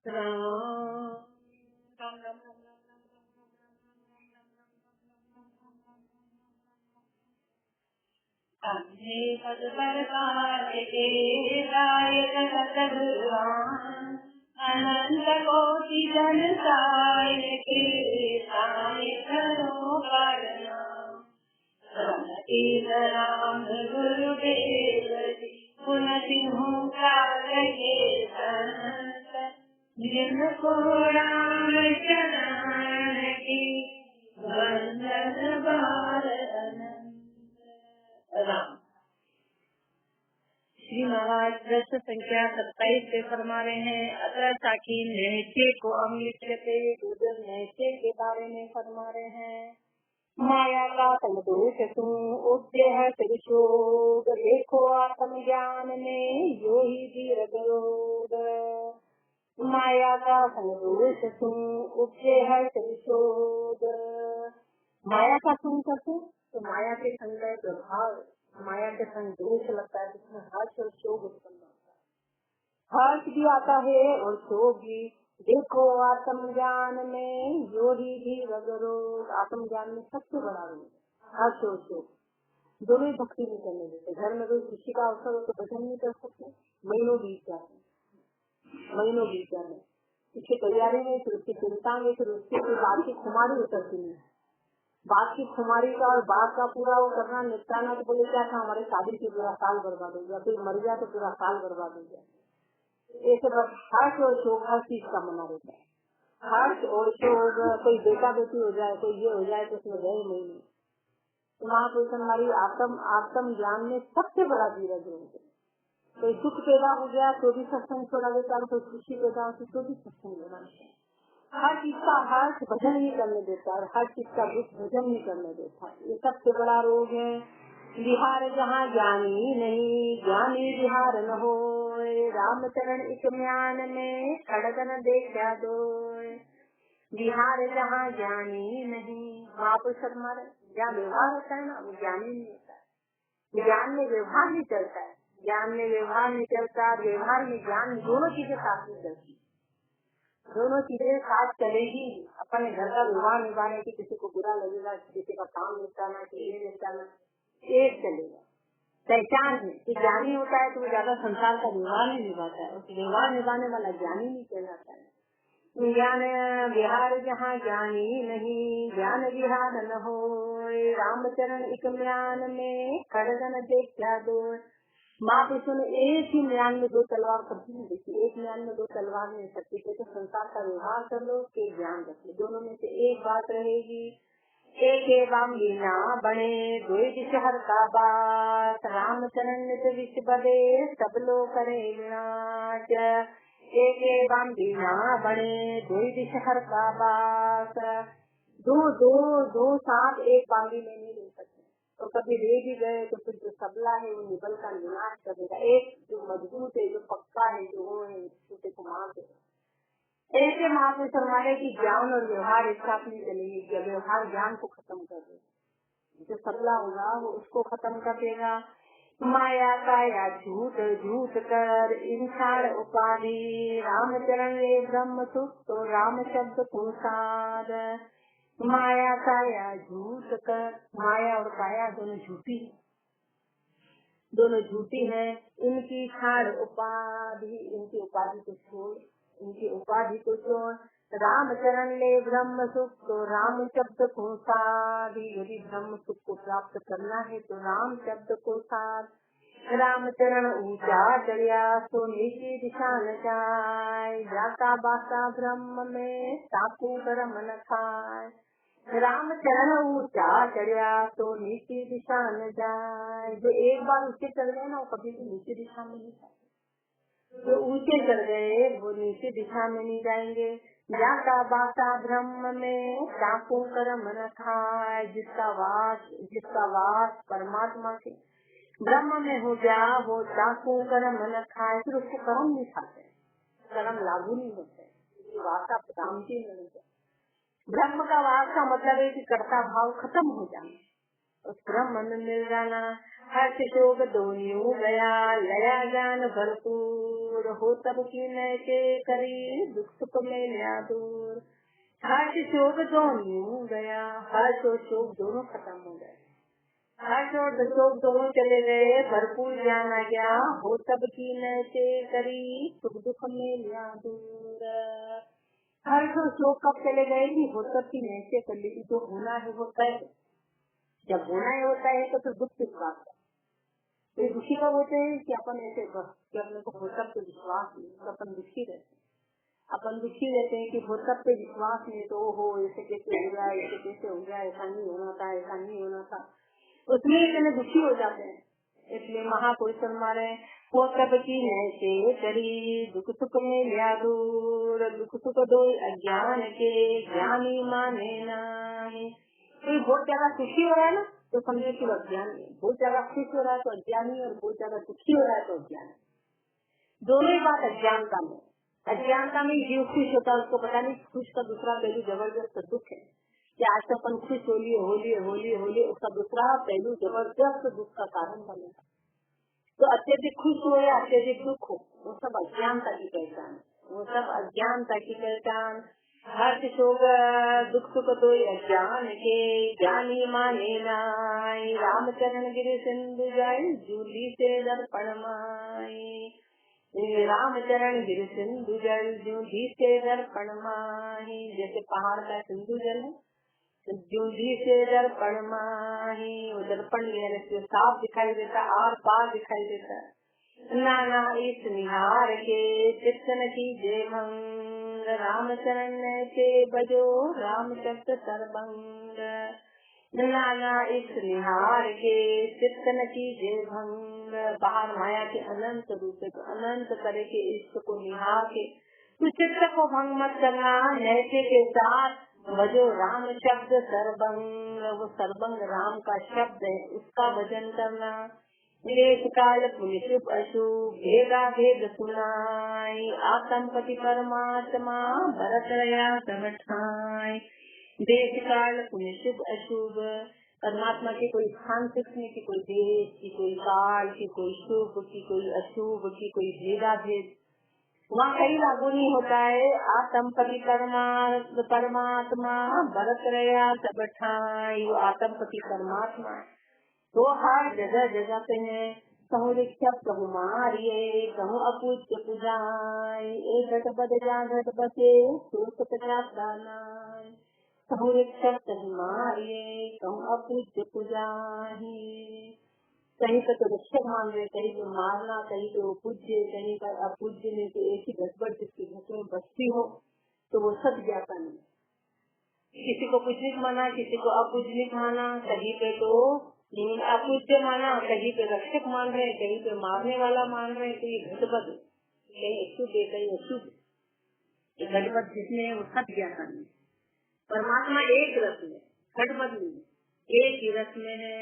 राम राम राम राम अपने पद पर के दायक भगवान अनंत कोटि जन साय के साय करो प्रणाम। राम गुरुदेव पुन सिंह के संत जिनको राम चरण की वंदन बार राम। श्री महाराज प्रश्न संख्या 27 से फरमा रहे हैं, अतः साखी नैत्य को अमृत्यते उधर नैत्य के बारे में फरमा रहे हैं। माया का संतोष उद्देह शोध देखो आत्म ज्ञान में यो ही दीर्घ रोग। माया का संतोष उद्देह शोध, माया का सुन करते तो माया के संग प्रभाव, माया के संग दोष लगता है, जिसमें हर्ष और शोक उत्पन्न होता है। हर्ष भी आता है और शोक भी। देखो आत्म ज्ञान में यो ही रोग, आत्म ज्ञान में सबसे बड़ा रोग हर्ष और शोक। दोनों ही भक्ति नहीं करने देते। घर में कोई खुशी का अवसर हो तो भजन नहीं कर सकते, महीनों बीत जाते, महीनों बीत जाते। उसकी तैयारी में, फिर उसकी चिंता में, फिर उसकी बात की खुमारी उतरती नहीं। बात की खुमारी का और बात का पूरा वो करना, निपटाना, तो बोले क्या था हमारे शादी से पूरा साल बर्बाद हो गया, फिर मर गया तो पूरा साल बर्बाद हो गया। ऐसे बस हर्ष और शोक हर चीज का मना रहता है। हर्ष और शोक, कोई बेटा बेटी हो जाए, कोई ये हो जाए तो उसमें गए नहीं। तो महापुरुष हमारी आत्म ज्ञान में सबसे बड़ा धीरज है। कोई दुख पैदा हो गया तो भी सत्संग छोड़ा देता है, कोई खुशी पैदा होती तो भी सत्संग लेना है। हर चीज का हर्ष भजन नहीं करने देता और हर चीज का दुख भजन नहीं करने देता। ये सबसे बड़ा रोग है। बिहार जहाँ ज्ञानी नहीं, ज्ञानी बिहार न हो। रामचरण इक म्यान में खड़गन देखा दो। बिहार जहाँ ज्ञानी नहीं, महापुरुष हमारे क्या व्यवहार होता है ना, वो ज्ञानी नहीं होता है। ज्ञान में व्यवहार नहीं चलता है, ज्ञान में व्यवहार नहीं चलता, व्यवहार में ज्ञान, दोनों चीजें साथ में चलती, दोनों चीजें साथ चलेगी। अपने घर का व्यवहार निभाने की, किसी को बुरा लगेगा, किसी का काम निपटाना, किसी निपटाना, एक चलेगा। पहचान है कि ज्ञानी होता है तो वो ज्यादा संसार का व्यवहार नहीं निभाता है, उस व्यवहार निभाने वाला ज्ञानी नहीं कहलाता है। ज्ञान विहार जहाँ ज्ञानी नहीं, ज्ञान विहार न हो। रामचरण इक म्यान में खड़गन देखा दो। महापुरुषों ने एक ही म्यान में दो तलवार कभी नहीं देखी, एक म्यान में दो तलवार नहीं सकती। तो संसार का व्यवहार कर लो कि ज्ञान रख लो, दोनों में से एक बात रहेगी। एक एवं लीना बने द्वे दिशहर का बात। रामचरण नित विष बदे सब लोग करे विनाश। एक एवं लीना बने द्वे दिशहर का बात। दो दो दो साथ एक पांगी में नहीं ले सकते, तो कभी ले भी गए तो फिर जो सबला है वो निबल का विनाश कर देगा। एक जो मजबूत है, जो पक्का है, जो वो है, दूसरे को मार देगा। ऐसे महापुरुष हमारे की ज्ञान और व्यवहार एक साथ नहीं चलेगी। व्यवहार ज्ञान को खत्म कर देगा, जो सबला होगा वो उसको खत्म कर देगा। माया का या झूठ झूठ कर इंसान उपाधि। रामचरण रे ब्रह्म सुख तो राम शब्द पुरुषाद। माया का या झूठ कर, माया और काया दोनों झूठी, दोनों झूठी है। इनकी छाड़ उपाधि, इनकी उपाधि को छोड़, इनकी उपाधि को छोड़। रामचरण ले ब्रह्म सुख तो राम शब्द को साध। यदि ब्रह्म सुख को प्राप्त करना है तो राम शब्द को साध। रामचरण ऊंचा चढ़िया तो नीचे दिशा न जाए। जाता बाता ब्रह्म में साकू कर्म न खाए। रामचरण ऊंचा चढ़िया तो नीचे दिशा न जाए। जो एक बार ऊंचे चढ़ गए ना, वो कभी भी नीचे दिशा में नहीं जाए। जो ऊंचे चढ़ गए वो नीचे दिशा में नहीं जाएंगे। जाता बाता ब्रह्म में साकू कर्म न खाए। जिसका वास परमात्मा के ब्रह्म में हो गया वो साकू कर्म न खाए। फिर उसको कर्म नहीं खाते, कर्म लागू नहीं होते, वासा प्राप्ति नहीं होती। ब्रह्म का वास का मतलब है कि कर्ता भाव खत्म हो जाना, उस ब्रह्म में मिल जाना। हर्ष शोक दोनों गया, लया ज्ञान भरपूर। दूर हो तब की नय के करी दुख सुख में लिया दूर। हर्ष शोक दोनों गया, हर्ष और शोक दोनों खत्म हो गए, हर्ष और शोक दोनों चले गए, भरपूर ज्ञान आ गया, हो तब की नय के करी सुख दुख में लिया दूर। हर्ष और शोक कब चले गए कि हो तब की नय से कर ली, जो होना है होता है, जब होना ही होता है तो फिर दुख किस बात का। तो दुखी कब होते हैं कि अपन ऐसे कि अपने को हो तब पे विश्वास नहीं, तो अपन दुखी रहते हैं। अपन दुखी रहते हैं कि हो तब पे विश्वास नहीं, तो हो ऐसे कैसे हो गया, ऐसे कैसे हो गया, ऐसा नहीं होना था, ऐसा नहीं होना था, उसमें इतने दुखी हो जाते हैं। इसलिए महापुरुष फरमा रहे हैं, वो तब की नैसे करी दुख सुख में लिया दूर। दुख सुख दो अज्ञान के ज्ञानी माने नाम। कोई बहुत ज्यादा खुशी हो रहा है ना तो समझे कि वो अज्ञानी है, बहुत ज्यादा खुश हो रहा है तो अज्ञानी, और बहुत ज्यादा दुखी हो रहा है तो अज्ञानी। दोनों ही बात अज्ञानता में। अज्ञानता में जीव खुश होता है, उसको पता नहीं खुश का दूसरा पहलू जबरदस्त दुख है कि आज तो अपन खुश होली होली होली होली, उसका दूसरा पहलू जबरदस्त दुख का कारण बनेगा। तो अत्यधिक खुश हो या अत्यधिक दुख हो, वो सब अज्ञानता की पहचान, वो सब अज्ञानता की पहचान। हर्ष शोक दुख सुख दो अज्ञान के ज्ञानी माने नाई। रामचरण गिरि सिंधु जल जूली से दर्पण माई। रामचरण गिरि सिंधु जल जूली से दर्पण माही। जैसे पहाड़ का सिंधु जल है, जूली से दर्पण माही, वो दर्पण लेने से साफ दिखाई देता, आर पार दिखाई देता है। नाना इस निहार के चित्तन की जय भंग। रामचरण के बजो राम शब्द सर्वंग। नाना इस निहार के चित्तन की जय भंग। बाहर माया के अनंत रूप है, तो अनंत तरह के इष्ट को निहार के तो चित्त को भंग मत करना। नैसे के साथ भजो राम शब्द सर्वंग। वो सर्वंग राम का शब्द है, उसका भजन करना। देश काल पुनिषुप अशुभ भेदा भेद सुनाई। आतंपति परमात्मा भरत रया समठाई। देश काल पुनिषुप अशुभ, परमात्मा के कोई स्थान फिक्स नहीं, की कोई देश की, कोई काल की, कोई शुभ की, कोई अशुभ की, कोई भेदा भेद वहाँ कहीं लागू नहीं होता है। आतंपति परमात्मा भरत रया समठाई। वो आतंपति परमात्मा तो हर जगह जगह पे है। कहूँ रिक्षक कहूँ मारिये, कहूँ अपूज्य पूजाए। एक घट बद जा घट बसे कहूँ रिक्षक कहूँ मारिये, कहूँ अपूज्य पूजाही। कहीं पे तो रक्षक मान रहे, कहीं पे मारना, कहीं पे पूज्य, कहीं पर अपूज्य नहीं, तो एक ही घटबड़ जिसकी घट में बस्ती हो तो वो सब ज्ञाता नहीं। किसी को पूजनिक माना, किसी को अपूजनिक माना, कहीं पे तो अपूज्य माना, कहीं पे रक्षक मान रहे, कहीं पे मारने वाला मान रहे, तो ये घटबद कहीं अशुद्ध है, कहीं अशुद्ध। ये घटबद जिसमें वो सब ज्ञाता नहीं। परमात्मा एक रस में, घटबद नहीं, एक ही रस में है।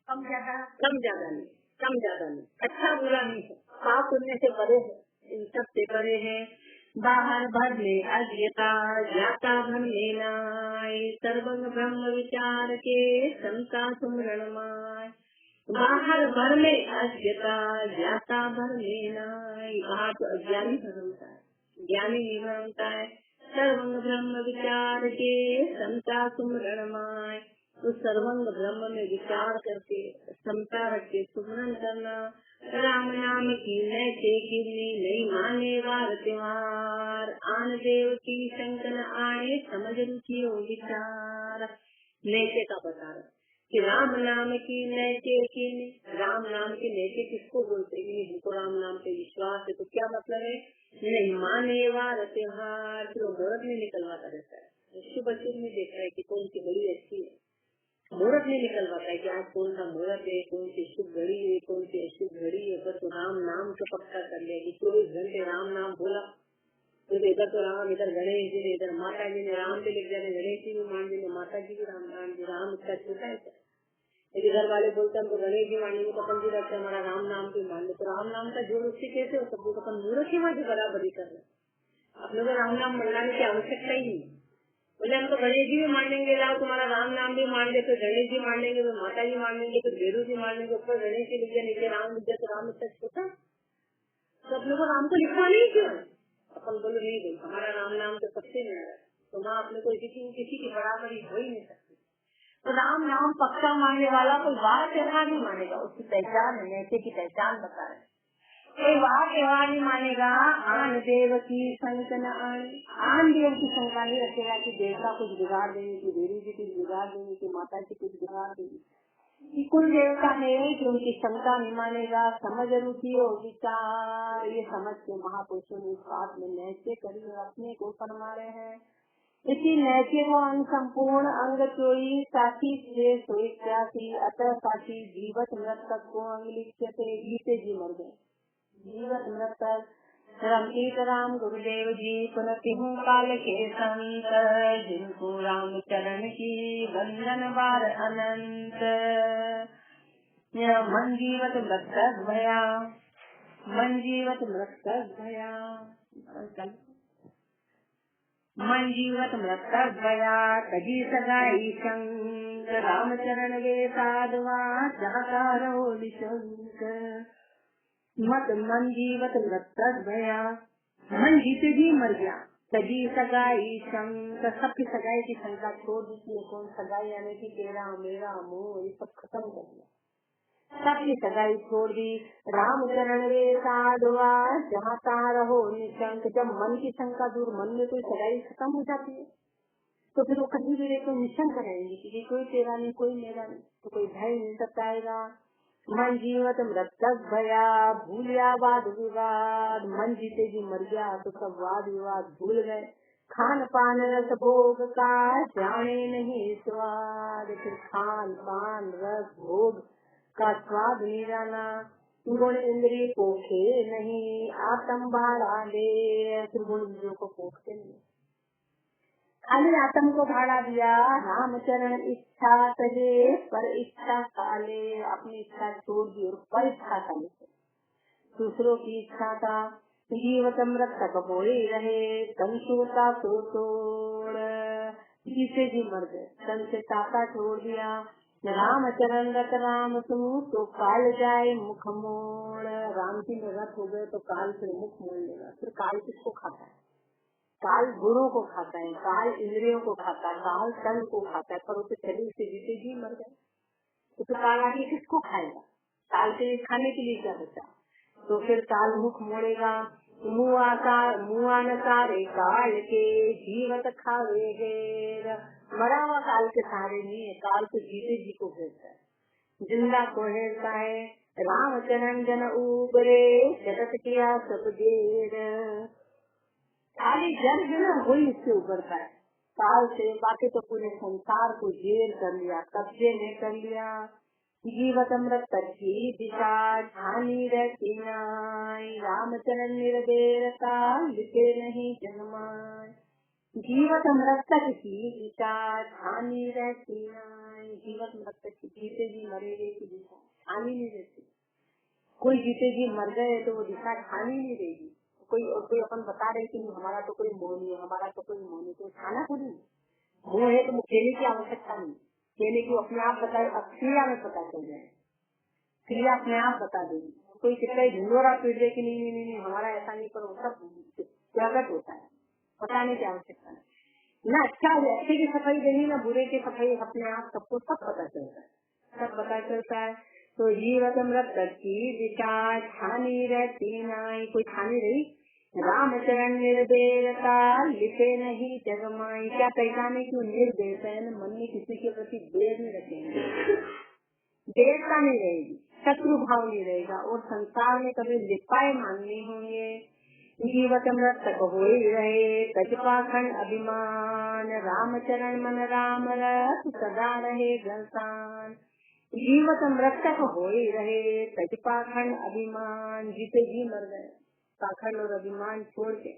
कम ज्यादा नहीं, कम ज्यादा नहीं, अच्छा बुरा नहीं है, पाप पुण्य से परे है, इन सब से परे है। बाहर भर में अज्ञता ज्ञाता भर में नाय। सर्वंग ब्रह्म विचार के समता सुमरण माय। बाहर भर में अज्ञता ज्ञाता भर में नाय। बाहर तो अज्ञानी भरमता है, ज्ञानी नहीं भरमता है। सर्वंग ब्रह्म विचार के समता सुमरण माय। तो सर्वंग ब्रह्म में विचार करके समता रख के सुमरण करना। राम नाम की नैसे गिरनी नहीं माने वार त्योहार। आन देव की शंकर आए समझ रुचि हो विचार। नैसे का बता रहा कि राम नाम की नैसे गिरनी, राम नाम के नैसे किसको बोलते हैं? जिनको राम नाम पे विश्वास है। तो क्या मतलब है? नहीं माने वार त्योहार, फिर मुहूर्त में निकलवाता रहता है। शुभ अशुभ में देखता है कि कौन सी बड़ी अच्छी है, मुहूर्त नहीं निकलवाता है कि आज कौन सा मुहूर्त है, कौन सी शुभ घड़ी है, कौन सी अशुभ घड़ी है। बस तो राम नाम को पक्का कर लिया कि 24 घंटे राम नाम बोला। तो इधर तो राम, इधर गणेश जी, इधर माता जी ने राम भी लिख दिया, गणेश जी भी मान ली, माता जी भी राम मान ली। राम इसका छोटा है क्या? यदि घर वाले बोलते हैं तो गणेश जी मानेंगे तो अपन भी रखते हमारा राम नाम भी मान लो। तो राम नाम का जोड़ उससे कैसे हो सकता? अपन मुहूर्त ही वहाँ बराबरी कर रहे, अपने को राम नाम मनाने की आवश्यकता ही नहीं। बोले हम तो गणेश जी भी मान लेंगे, लाओ तुम्हारा राम नाम भी मान ले, तो गणेश जी मान लेंगे, तो माता जी मान लेंगे, तो बेरू जी मान लेंगे, ऊपर गणेश जी लिख दिया, नीचे राम लिख दिया, तो राम इसका छोटा। तो अपने को राम को लिखना नहीं क्यों? अपन बोलो नहीं भाई हमारा राम नाम तो सबसे न्यारा है, तो माँ अपने को किसी की बराबरी हो ही नहीं सकती। तो राम नाम पक्का मानने वाला कोई वार त्योहार नहीं मानेगा, उसकी पहचान है, ऐसे की पहचान बता रहे। कोई वार त्योहार नहीं मानेगा। आन देव की संकन आन देव की शंका नहीं रखेगा कि देवता कुछ बिगाड़ देंगे, कि देवी जी कुछ बिगाड़ देंगे, कि माता जी कुछ बिगाड़ देंगे। कुल देवता है कि उनकी शंका नहीं मानेगा। समझ रुचि और विचार ये समझ के महापुरुषों ने इस बात में नैत्य करी और अपने को फरमा रहे हैं। इसी नैत्य को अंग संपूर्ण अंग चोई साथी से सोई त्यासी अतः साथी जीवत मृतक को अंग लिखते गीते जी मर गए। जीवत मृतक रमकीत राम गुरुदेव जी पुनः काल के संत जिनको राम चरण की बंधन बार अनंत मन जीवत मृतक भया मन जीवत मृतक भया मन जीवत मृतक भया तजी सगाई शंक रामचरण वे साधवा जहाकारो निशंक मत मन जीवत मृतक भया मन जीते जी मर गया। तजी सगाई शंक सबकी सगाई की शंका छोड़ दी, कौन सगाई यानी कि तेरा मेरा मोह ये सब खत्म कर दिया, सबकी सगाई छोड़ दी। राम चरण वे साधवा जहाँ तहाँ रहो निशंक। जब मन की शंका दूर, मन में कोई सगाई खत्म हो जाती है तो फिर वो कहीं भी देखो निशंक रहेंगे कि कोई तेरा नहीं कोई मेरा नहीं, तो कोई भय नहीं सताएगा। मन जीवत मृतक भया भूलिया वाद विवाद। मन जीते जी मर गया तो सब वाद विवाद भूल गए। खान पान रस भोग का जाने नहीं स्वाद। फिर खान पान रस भोग का स्वाद नहीं जाना। गुण इंद्रिय पोखे नहीं आत्म भाड़ा दे। फिर गुण इंद्रियों को पोखते नहीं, खाली आत्म को भाड़ा दिया। रामचरण इच्छा तजे पर इच्छा काले। अपनी इच्छा छोड़ दी और पर इच्छा काले दूसरों की इच्छा का जीवत मृतक हो ही रहे। तन सोता तो तोड़ जिसे जी मर गए, तन से ताका छोड़ दिया। रामचरण रत राम तू तो काल जाए मुख मोड़। राम जी में रत हो गए तो काल फिर मुख मोड़ लेगा। फिर काल किसको खाता है? काल गुणों को खाता है, काल इंद्रियों को खाता है, काल तन को खाता है, पर उसे शरीर से जीते जी मर गए तो काल आगे किसको खाएगा? काल के खाने के लिए क्या बचा? तो फिर काल मुख मोड़ेगा। मुआन सारे काल के जीवत खावे घेर। मरा हुआ काल के सहारे नहीं है, काल तो जीते जी को घेरता है, जिंदा को घेरता है। रामचरण जन उबरे जगत किया सब देर। खाली जन जो ना वही इससे उभरता है काल से, बाकी तो पूरे संसार को जेर कर लिया, कब्जे में कर लिया। जीवत मृत की दिशा छानी रहती नाई। रामचरण निर्देरता लिखे नहीं जन्माय। जीवत मृतक की दिशा छानी रहती नाई। जीवत मृतक की जीते जी मरेगे की दिशा छानी नहीं रहती। कोई जीते जी मर गए तो वो दिशा छानी नहीं रहेगी। कोई अपन बता रहे कि हमारा तो कोई मोह नहीं है, हमारा तो कोई मोह नहीं, तो खाना थोड़ी मोह है तो कहने की आवश्यकता नहीं। कहने की अपने आप बताए, क्रिया में पता चल जाए, क्रिया अपने आप बता देगी। कोई कितना ढिंडोरा पीट दे कि नहीं हमारा ऐसा नहीं, पर सब प्रकट होता है, बताने की आवश्यकता नहीं। न अच्छा है अच्छे की सफाई देनी, न बुरे की सफाई, अपने आप सबको सब पता चलता है, सब पता चलता है। तो जीवत मृत की दिशा छानी रहती नाई। कोई छानी रही। रामचरण निर्देरता लिखे नहीं जगमाई। क्या पहचाने की निर्देश है, मन में किसी के प्रति देर नहीं रखेंगे, देरता नहीं रहेगी, शत्रु भाव नहीं रहेगा, और संसार में कभी लिपाए मान नहीं होंगे। जीवत मृतक हो ही रहे तजपाखंड अभिमान। रामचरण मन राम रस सदा रहे गलसान। जीवत मृतक हो ही रहे तजपाखंड अभिमान। जीते जी मर गए, पाखंड और अभिमान छोड़ के।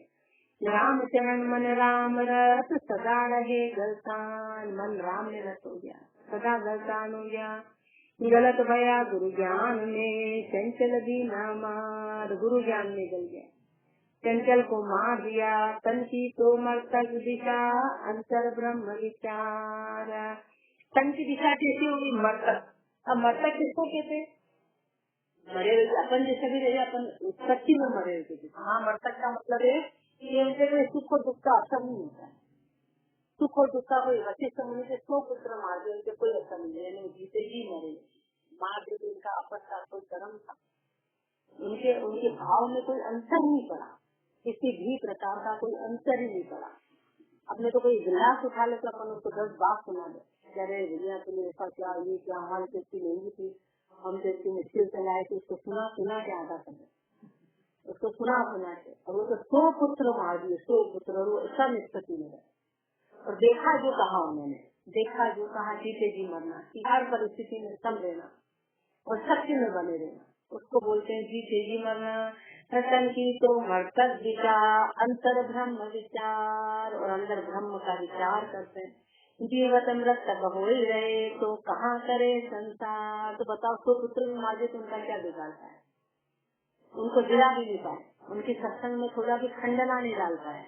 रामचरण मन राम रस सदा रहे गलसान। मन राम में रस हो गया, सदा गलसान हो गया। गलत भया गुरु ज्ञान में चंचल दीना मार। गुरु ज्ञान में गल गया, चंचल को मार दिया। तन की तो मृतक दिशा अंतर ब्रह्म विचार। तन की दिशा कैसी होगी? मृतक। अब मृतक किसको कहते? मरे हुए अपन जैसे भी रहे, अपन सच्ची में मरे हुए थे। हाँ, मृतक का मतलब है कि उनसे कोई सुख और दुख का असर नहीं होता है। सुख और दुख का कोई वशिष्ठ मुनि से 100 पुत्र मार दिए, उनसे कोई असर नहीं है, जीते जी मरे। मार दिए तो उनका आपस का कोई कर्म था, उनके भाव में कोई अंतर नहीं पड़ा, किसी भी प्रकार का कोई अंतर ही नहीं पड़ा। अपने तो कोई गिलास उठा ले तो अपन उसको 10 बात सुना दे, अरे भैया तुमने ऐसा क्या, ये क्या, हमारे तो इतनी नहीं थी, हम तो इतनी मुश्किल से लाए थे, उसको सुना के आधा कर, उसको सुना के, और वो तो 100 पुत्र मार दिए, 100 पुत्र, और वो ऐसा निष्पत्ति में। और देखा जो कहा उन्होंने, देखा जो कहा, जीते जी मरना, कि हर परिस्थिति में सम रहना और सत्य में बने रहना, उसको बोलते हैं जीते जी मरना। रतन की तो मर्तक विचार, अंतर ब्रह्म विचार, और अंदर ब्रह्म का विचार करते हैं। जीवत अमृत तक हो ही रहे तो कहाँ करे संसार। तो बताओ, 100 पुत्र में मार दे तो उनका क्या बिगाड़ता है? उनको जिला भी नहीं पाए, उनके सत्संग में थोड़ा भी खंडना नहीं डालता है,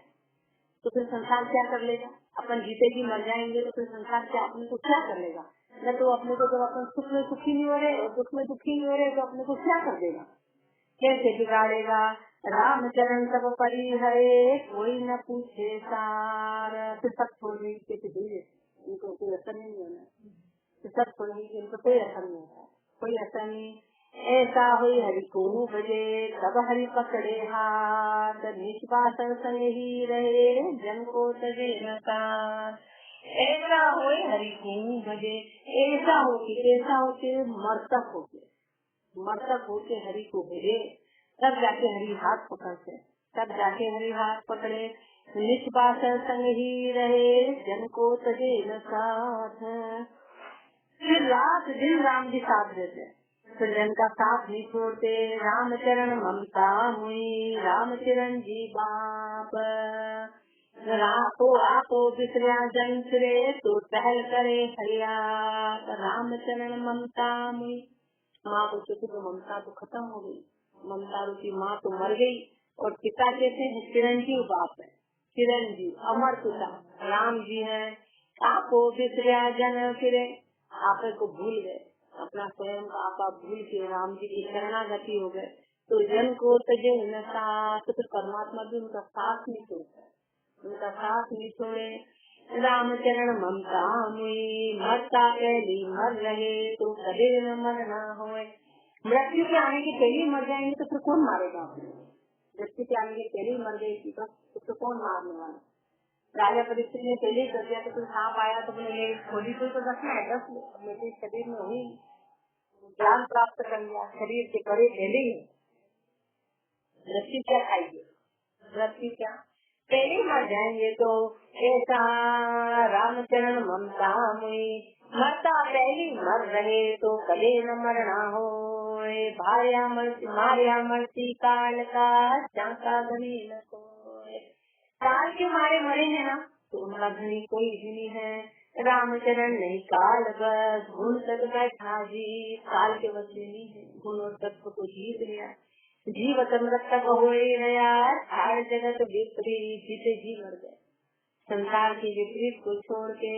तो फिर संसार क्या कर लेगा? अपन जीते जी मर जाएंगे तो फिर संसार क्या अपने को क्या कर लेगा? न तो अपने को, जब अपन सुख में सुखी नहीं हो रहे और दुख में दुखी नहीं हो रहे, तो अपने को क्या कर देगा, कैसे बिगाड़ेगा? राम चरण सब परिहरे कोई न पूछे सार। फिर सब छोड़ने के धीरे उनको कोई असर नहीं होना, फिर सब छोड़ने की उनको कोई असर नहीं होता, कोई असर नहीं। ऐसा हुई हरि को बजे तब हरि पकड़े हाथ, निष्पासन संग ही रहे जन को तजे नता। ऐसा हुई हरि को बजे, ऐसा हो के, ऐसा हो के मर्तक होके हरि को भेजे, तब जाके हरि हाथ पकड़ते, तब जाके हरि हाथ पकड़े। निष्पासन संग ही रहे जन को तजे न साथ। फिर रात दिन राम जी साथ रहते, फिर जन का साथ नहीं छोड़ते। राम चरण ममता मुई, राम चरण जी बाप। आपो बिसरिया जन फिरे तो टहल करे हरियात। राम चरण ममता मुई, माँ बच्चों की तो ममता तो खत्म हो गई, ममता रूपी माँ तो मर गई। और पिता कहते हैं चिरंजीव बाप है, चिरंजीव अमर पिता राम जी है। आपो बिसरिया जन फिरे, आपे को भूल गए, अपना स्वयं का आपा भूल के राम जी की शरणागति हो गए, तो जन को तजे न साथ। तो परमात्मा भी उनका साथ नहीं छोड़ता, उनका साथ नहीं छोड़े। राम चरण ममता मुई, मरता पहली मर रहे तो कदे न मरना होए। मृत्यु के आने के पहले ही मर जाएंगे तो फिर कौन मारेगा? मृत्यु के आने के पहले ही मर गई तो कौन मारने वाला? राजा परिस्थिति में पहले ही कर दिया तो फिर सांप आया तो बोले थोड़ी तो रखना है, दस मेरे शरीर में हुई ज्ञान प्राप्त कर लिया, शरीर के करे पहले ही। मृत्यु क्या खाएगी? मृत्यु क्या पहले मर जाएंगे तो ऐसा रामचरण ममता मुई, मरता पहली मर रहे तो कदे न मरना हो। मारिया मरती काल का चाका धनी न कोई। काल के मारे मरे हैं ना, तो उनका धनी कोई भी नहीं है। रामचरण नहीं काल बस, गुण तक बैठा जी, काल के बस नहीं है, गुण और तत्व को जीत लिया। जीवत अमृत तक हो यार, हर जगत विपरीत, जीते जी मर गए। संसार की विपरीत को छोड़ के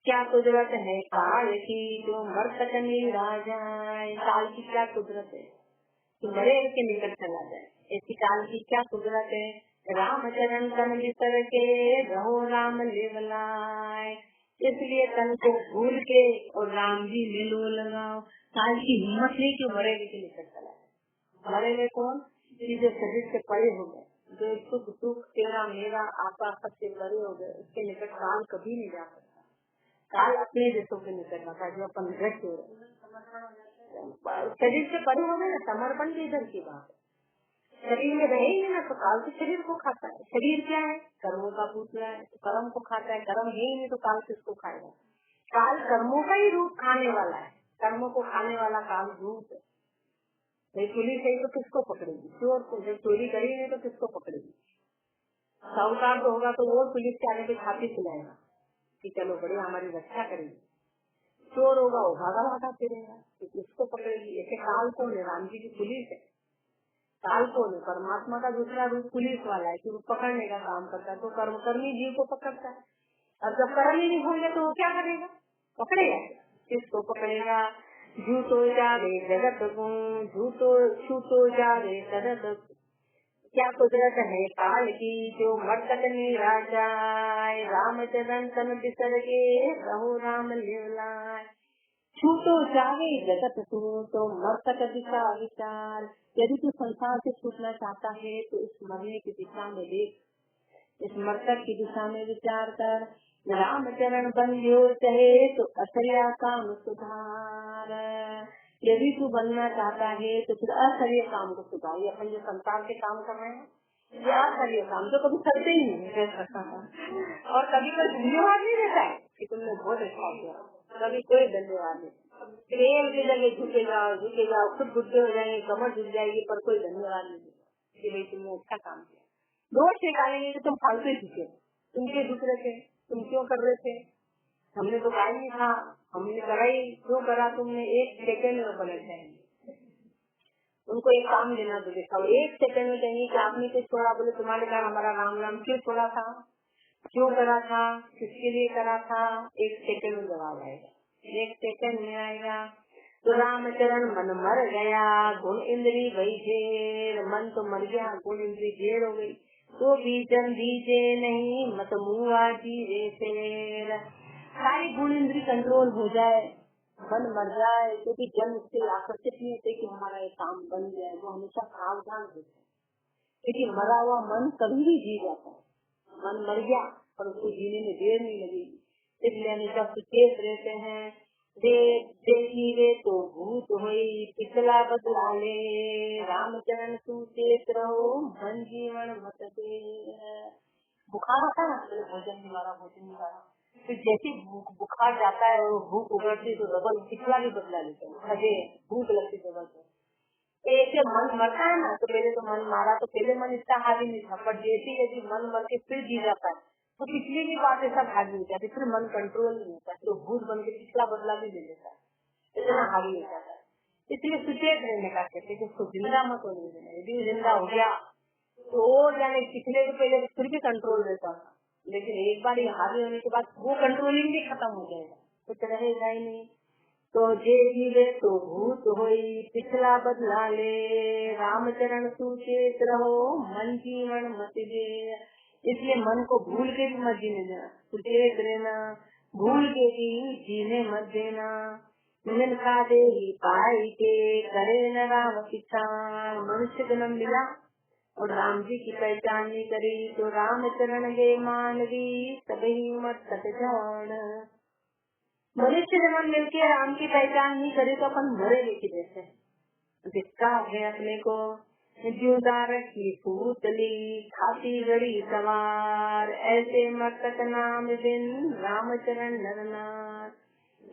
क्या कुदरत है काल की, जो मर्तक मीरा जाए। काल की क्या कुदरत है कि मरे के निकट चला जाए, ऐसी काल की क्या कुदरत है। रामचरण तन बिसर के रहो राम लेवलाए, इसलिए तन को भूल के और राम जी ले लो लगाओ। काल की हिम्मत नहीं कि मरे के निकट चला जाए। मरे में कौन? जो शरीर से परे हो गए, जो सुख दुख तेरा मेरा आपा सबसे परे हो गए, उसके निकट काल कभी नहीं जा सकता। काल अपने देशों के निकट आता है, जो अपन ग्रस्त हो रहे, शरीर से परे हो गए ना, समर्पण की इधर की बात है। शरीर में रहेंगे ना तो काल के शरीर को खाता है। शरीर क्या है? कर्मों का पुतला है, तो कर्म को खाता है। कर्म है ही नहीं तो काल किसको खाएगा? काल कर्मों का ही रूप खाने वाला है, कर्मों को खाने वाला काल रूप है। पुलिस है तो किसको पकड़ेगी? चोर को। जब चोरी करेंगे तो किसको पकड़ेगी? साहूकार तो होगा तो वो पुलिस के आने पे छाती खुलाएगा कि चलो बढ़िया हमारी रक्षा करेगी। चोर होगा वो भागा भागा फिरेगा, तो किसको पकड़ेगी? ऐसे काल को राम जी की पुलिस है, काल को परमात्मा का दूसरा रूप पुलिस वाला है कि वो पकड़ने का काम करता है, तो कर्मी जीव को पकड़ता है। और जब कर्म ही नहीं होंगे तो वो क्या करेगा? पकड़ेगा, किसको पकड़ेगा? झूठो जावे जगत को, झूठो छूटो जावे शरद। क्या कुदरत है काल की जो मरतक निराशाय, रामचरण तन बिसर के रहो राम लिवलाय। छूटो जावे जगत तू तो मरतक दिशा विचार। यदि तू संसार से छूटना चाहता है तो इस मरने की दिशा में देख, इस मरतक की दिशा में विचार कर। रामचरण बंध्यो चाहे तो असरिया काम सुधार। यदि तू बनना चाहता है तो फिर असरिय काम को सुधार। ये अपन जो संसार के काम कर रहे हैं ये असरिय काम तो कभी करते ही नहीं और कभी कोई धन्यवाद नहीं देता है कि तुमने बहुत अच्छा किया, कभी कोई धन्यवाद नहीं। प्रेम की जगह झुके जाओ, खुद बुद्धे हो जाएंगे, कमर झुक जाएगी, पर कोई धन्यवाद नहीं देता कि भाई तुमने अच्छा काम किया। दोष निकालेंगे कि तुम फालतू ही झुके, तुमके दूसरे थे, तुम क्यों कर रहे थे, हमने तो कहा नहीं था, हमने करा ही क्यों करा तुमने, एक सेकंड में पलट जाएंगे। उनको एक काम देना तो देखा, एक सेकंड में कहेंगे कि आपने क्यों छोड़ा, बोले तुम्हारे कारण हमारा राम नाम क्यों छोड़ा था, क्यों करा था, किसके लिए करा था, एक सेकंड में जवाब आएगा, एक सेकंड में आएगा। तो रामचरण मन मर गया, गुण इंद्री भई ढेर, मन तो मर गया, गुण इंद्री ढेर हो गई। तो बीजन दीजे नहीं मत मुआ जीवे शेर। सारी गुण इंद्री कंट्रोल हो जाए, मन मर जाए, क्योंकि जन उससे आकर्षित नहीं होते कि हमारा ये काम बन जाए, वो हमेशा सावधान होते हैं, क्योंकि मरा हुआ मन कभी भी जी जाता है। मन मर गया पर उसको जीने में देर नहीं लगेगी, इसलिए हमेशा सुचेत रहते हैं। देखी रे तो भूत हुई पिछला बदला ले, रामचरण सुचेत रहो मन जीवन मत दे। बुखार आता है ना, भोजन निवारा, फिर जैसे बुखार जाता है और भूख उगड़ती तो डबल पिछला भी बदला लेते हैं, अरे भूख लगती डबल से। ऐसे मन मरता है ना, तो पहले तो मन मारा तो पहले मन इतना हावी नहीं था, पर जैसे यदि मन मर के फिर जी जाता है तो पिछली की बात ऐसा हावी हो जाती, फिर मन कंट्रोल नहीं होता, तो भूत बन के पिछला बदला भी ले लेता है, इतना हावी हो जाता है। इसलिए सुचेत रहने का कहते हैं, उसको जिंदा मत होने देना। यदि जिंदा हो गया तो जाने पिछले के पहले फिर भी कंट्रोल रहता था, लेकिन एक बार ये हावी होने के बाद वो कंट्रोलिंग भी खत्म हो जाएगा, कुछ रहेगा ही नहीं। तो जे जीवे तो भूत होई पिछला बदला ले, रामचरण सुचेत रहो मन जीवन मत दे। इसलिए मन को भूल के भी मत जीने देना, सुचेत रहना, भूल के भी जीने मत देना। मिलखा दे पाई के करे न राम पिछाड़। मनुष्य जन्म लिया और राम जी की पहचान नहीं करी तो रामचरण गे मानवी सभी मत जान। मनुष्य जन्म मिलके राम की पहचान नहीं करे तो अपन मरे लेके जैसे दिक्का है अपने को। जुदार की पूतली खाती गड़ी सवार, ऐसे मरतक नाम बिन रामचरण नरनार।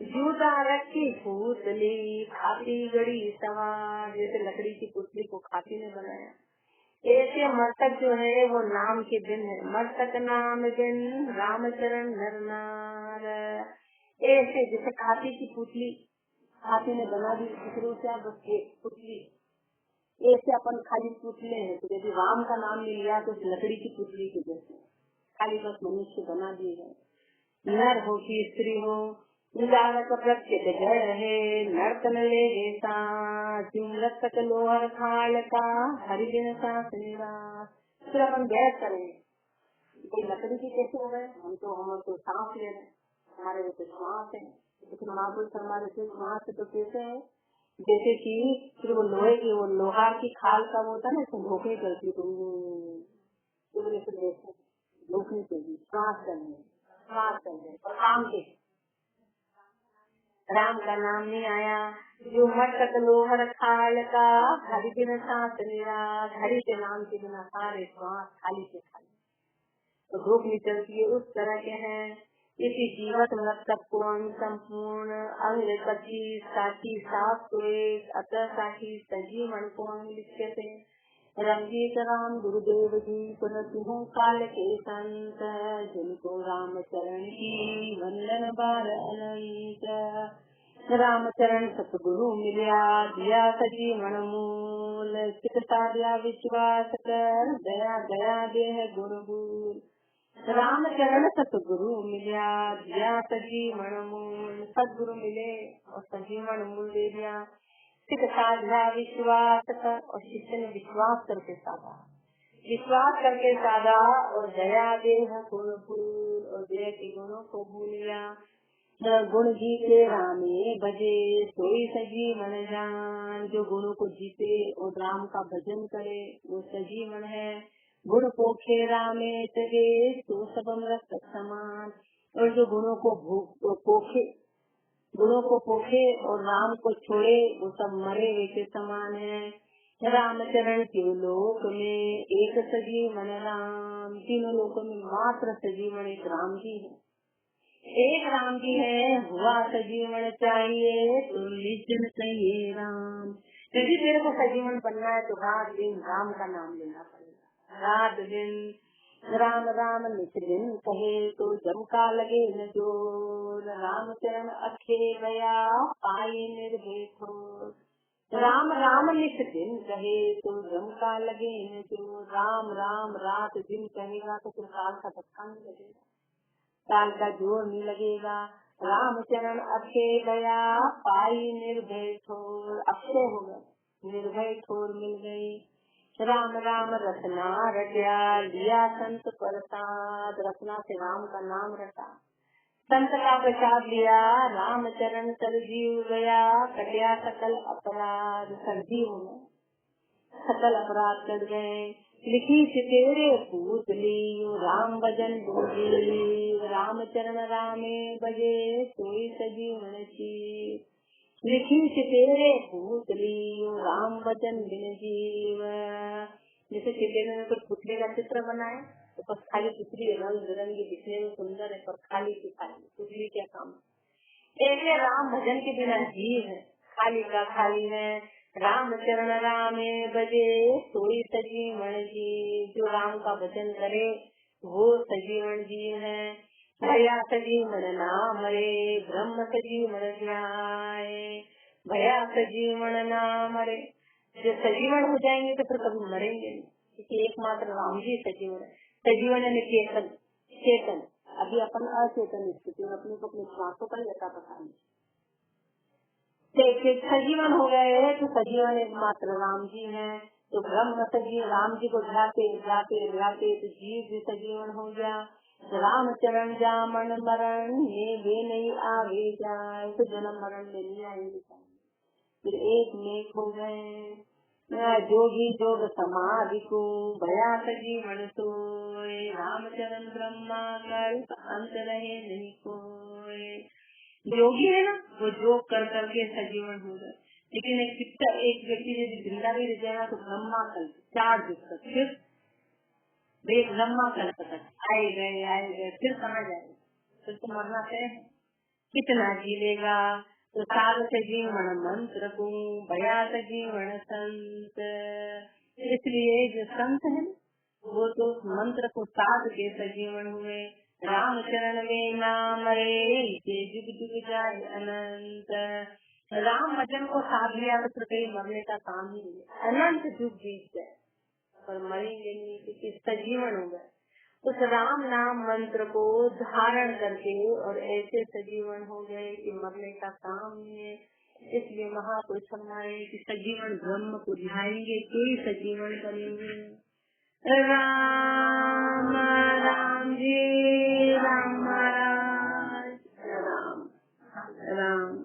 जुदा रखी पूतली खाती गड़ी सवार, जैसे लकड़ी की पुतली को खाती ने बनाया, ऐसे मरतक जो है वो नाम के बिन है। मरतक नाम बिन रामचरण नरनार। ऐसे जैसे खाती की पुतली हाथी ने बना दी, दूसरों से बस पुतली, ऐसे अपन खाली पुतले हैं। तो यदि राम का नाम ले लिया तो लकड़ी की पुतली के जैसे खाली बस मनुष्य बना दिए गए। नर हो कि स्त्री हो प्रत्येक जड़ है, नर्तन ले जुमलत तक लोहर खाल का हरिजन सांस निवास। फिर अपन बहस करेंगे कोई लकड़ी की कैसे हो गए, हम तो सांस ले रहे, हमारे वो तो श्वास है, लेकिन महापुरुष हमारे से श्वास तो कैसे है, जैसे कि फिर वो लोहे की वो लोहार की खाल का वो होता है ना, धोखनी करती तो धोखनी चाहिए, श्वास करने और काम के राम का नाम नहीं आया। जो मटक लोहर खाल का हरि बिन सांस निराश, हरि के नाम के बिना सारे श्वास खाली से खाली, तो धूप नहीं चलती है, उस तरह के हैं। इसी जीवत मतलब को संपूर्ण अंग पति साथी साफ अतः साथी संजीवन को अंग लिखते रंगीत राम गुरुदेव जी पुनः काल के संत, जिनको राम चरण की वंदन बार अनंत। रामचरण सतगुरु मिलिया दिया सजीवन मूल, चित साध्या विश्वास कर दया दया देह गुण भूल। राम चरण सतगुरु मिलिया, दिया सजीवन मूल। सदगुरु मिले और सजीवन मूल दे दिया। सिख साधा विश्वास कर, और शिष्य ने विश्वास करके साधा, विश्वास करके साधा और दया देह गुण भूल, और दया के गुणों को भूल गया। गुण जी के रामे भजे, सोई सजीवन जान। जो गुणों को जीते और राम का भजन करे वो सजीवन है। गुण पोखे रामे तगे, तो सब अमृत समान। और जो गुणों को पोखे और राम को छोड़े वो सब मरे हुए के समान है। रामचरण के लोक में एक सजीवन राम। तीनों लोकों में मात्र सजीवन एक राम जी है, एक राम जी है। हुआ सजीवन चाहिए तो निश्चन चाहिए राम। यदि तेरे को सजीवन बनना है तो रात दिन राम का नाम लेना पड़ेगा। रात दिन राम राम नित दिन कहे तो जम का लगे न जोर। राम चरण अखे गया पाए निर्भय ठोर। राम राम नित दिन कहे तो जम का लगे न जोर। राम राम रात दिन कहेगा तो फिर काल का धक्का नहीं लगेगा, काल का जोर नहीं लगेगा। राम चरण अक्षय गया पाई निर्भय ठोर। अक्षय हो गए, निर्भय ठोर मिल गई। राम राम रत्ना रटिया, लिया संत प्रसाद। रत्ना से राम का नाम रटा, संत का प्रसाद लिया। राम चरण सरजीव गया, कटिया सकल अपराध। सरजीव में सकल अपराध कट गए। लिखी तेरे पूतली राम भजन बोली। राम चरण रामे बजे, सोई सजीवन ची। लिखी तेरे पूतली राम भजन बिन जीव। जैसे चित्र ने कोई पुतले का चित्र बनाया तो बस खाली पुतली रंग बिरंगी दिखने में सुंदर है, पर खाली की खाली पुतली क्या काम। ऐसे राम भजन के बिना जीव है, खाली का खाली है। राम चरण रामे बजे, सोई सजीवन जी। जो राम का भजन करे वो सजीवन जीव है। भया सजीवन नाम रे, ब्रह्म सजीवन ध्याय। भया सजीवन नाम रे, जो सजीवन हो जाएंगे तो फिर कभी मरेंगे नहीं, क्योंकि एकमात्र राम जी सजीवन है। सजीवन है चेतन, चेतन। अभी अपन अचेतन स्थिति में अपने को अपने श्वासों का ही पता नहीं। सजीवन हो गए तो सजीवन एकमात्र राम जी है। तो ब्रह्म सजीव राम जी को ध्याते ध्याते ध्याते तो जीव भी सजीवन हो गया। राम चरण जामन मरण, ये वे नहीं आवे जाए। तो जन्म मरण में नहीं आएंगे, फिर एक नेक हो गए। जोगी जोग समाधि को, भया सजीवन सोए। राम चरण ब्रह्मा कल्प अंत रहे नहीं कोई। योगी है ना, वो योग कर करके सजीवन हो गए। लेकिन एक व्यक्ति यदि जिंदा भी रह जाएगा तो ब्रह्मा कल्प 4 युग तक, फिर ब्रह्मा कल्प तक आए गए फिर कहाँ जाएगा, फिर तो मरना है। कितना जी लेगा। तो साध सजीवन मंत्र को, भया सजीवन संत। इसलिए जो संत है वो तो मंत्र को साध के सजीवन हुए। राम चरण में नाम रे, जुग जुग जाए अनंत। राम भजन को साध लिया तो फिर कहीं मरने का काम ही नहीं, अनंत जुग बीत जाए पर मरेंगे नहीं, क्योंकि सजीवन हो गए। उस राम नाम मंत्र को धारण करके और ऐसे सजीवन हो गए कि मरने का काम नहीं है। इसलिए महापुरुष हमारे कि सजीवन ब्रह्म को ध्याएंगे तो ही सजीवन बनेंगे। राम राम जी राम महाराज राम राम।